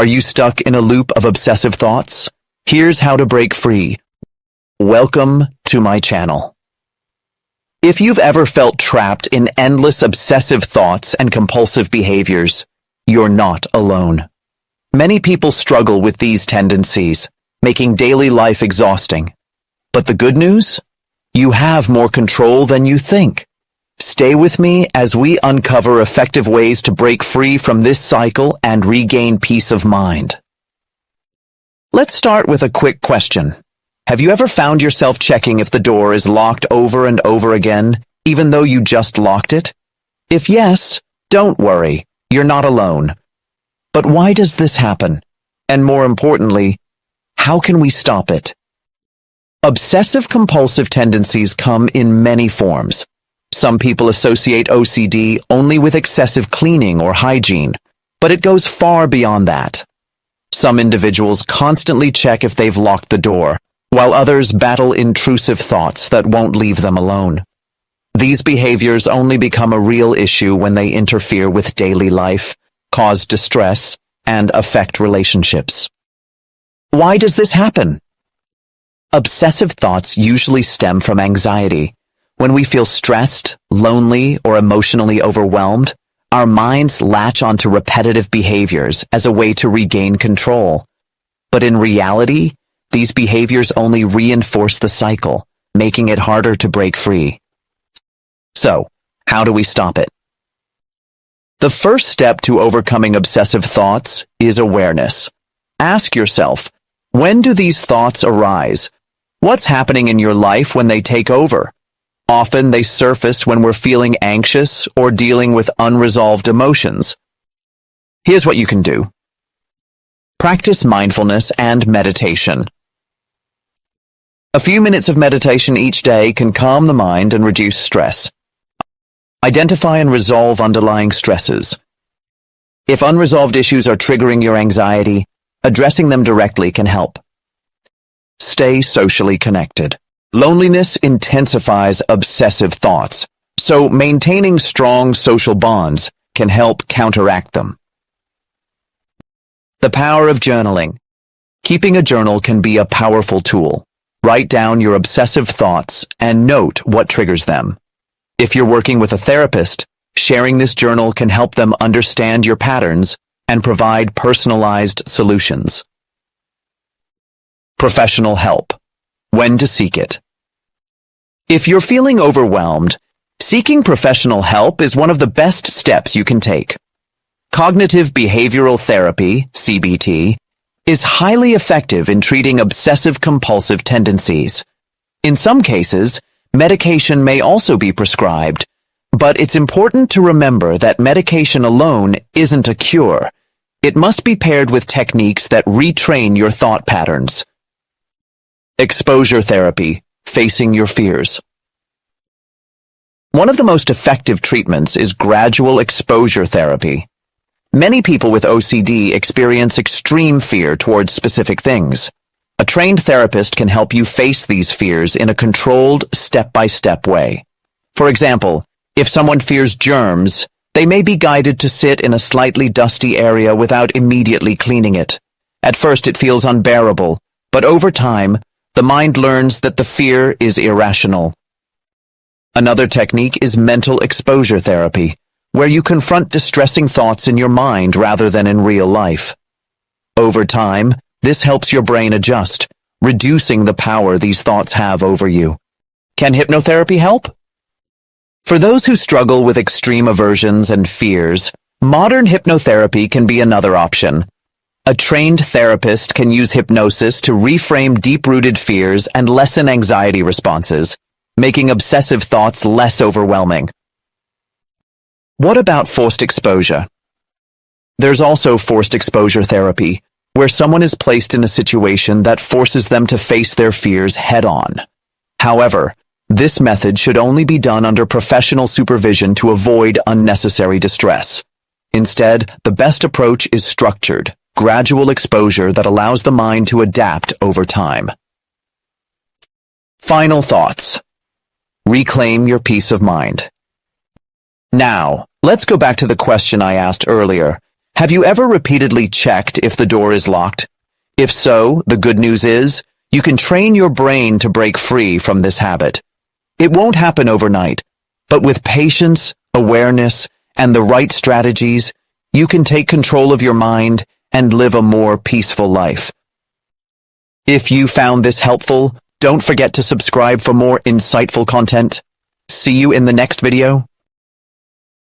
Are you stuck in a loop of obsessive thoughts? Here's how to break free. Welcome to my channel. If you've ever felt trapped in endless obsessive thoughts and compulsive behaviors, you're not alone. Many people struggle with these tendencies, making daily life exhausting. But the good news? You have more control than you think. Stay with me as we uncover effective ways to break free from this cycle and regain peace of mind. Let's start with a quick question. Have you ever found yourself checking if the door is locked over and over again, even though you just locked it? If yes, don't worry, you're not alone. But why does this happen? And more importantly, how can we stop it? Obsessive-compulsive tendencies come in many forms. Some people associate OCD only with excessive cleaning or hygiene, but it goes far beyond that. Some individuals constantly check if they've locked the door, while others battle intrusive thoughts that won't leave them alone. These behaviors only become a real issue when they interfere with daily life, cause distress, and affect relationships. Why does this happen? Obsessive thoughts usually stem from anxiety. When we feel stressed, lonely, or emotionally overwhelmed, our minds latch onto repetitive behaviors as a way to regain control. But in reality, these behaviors only reinforce the cycle, making it harder to break free. So, how do we stop it? The first step to overcoming obsessive thoughts is awareness. Ask yourself, when do these thoughts arise? What's happening in your life when they take over? Often they surface when we're feeling anxious or dealing with unresolved emotions. Here's what you can do. Practice mindfulness and meditation. A few minutes of meditation each day can calm the mind and reduce stress. Identify and resolve underlying stresses. If unresolved issues are triggering your anxiety, addressing them directly can help. Stay socially connected. Loneliness intensifies obsessive thoughts, so maintaining strong social bonds can help counteract them. The power of journaling. Keeping a journal can be a powerful tool. Write down your obsessive thoughts and note what triggers them. If you're working with a therapist, sharing this journal can help them understand your patterns and provide personalized solutions. Professional help. When to seek it. If you're feeling overwhelmed, seeking professional help is one of the best steps you can take. Cognitive behavioral therapy, CBT, is highly effective in treating obsessive-compulsive tendencies. In some cases, medication may also be prescribed, but it's important to remember that medication alone isn't a cure. It must be paired with techniques that retrain your thought patterns. Exposure therapy, facing your fears. One of the most effective treatments is gradual exposure therapy. Many people with OCD experience extreme fear towards specific things. A trained therapist can help you face these fears in a controlled, step-by-step way. For example, if someone fears germs, they may be guided to sit in a slightly dusty area without immediately cleaning it. At first it feels unbearable, but over time, the mind learns that the fear is irrational. Another technique is mental exposure therapy, where you confront distressing thoughts in your mind rather than in real life. Over time, this helps your brain adjust, reducing the power these thoughts have over you. Can hypnotherapy help? For those who struggle with extreme aversions and fears, modern hypnotherapy can be another option. A trained therapist can use hypnosis to reframe deep-rooted fears and lessen anxiety responses, making obsessive thoughts less overwhelming. What about forced exposure? There's also forced exposure therapy, where someone is placed in a situation that forces them to face their fears head-on. However, this method should only be done under professional supervision to avoid unnecessary distress. Instead, the best approach is structured, gradual exposure that allows the mind to adapt over time. Final thoughts. Reclaim your peace of mind. Now, let's go back to the question I asked earlier. Have you ever repeatedly checked if the door is locked? If so, the good news is, you can train your brain to break free from this habit. It won't happen overnight, but with patience, awareness, and the right strategies, you can take control of your mind and live a more peaceful life. If you found this helpful, don't forget to subscribe for more insightful content. See you in the next video.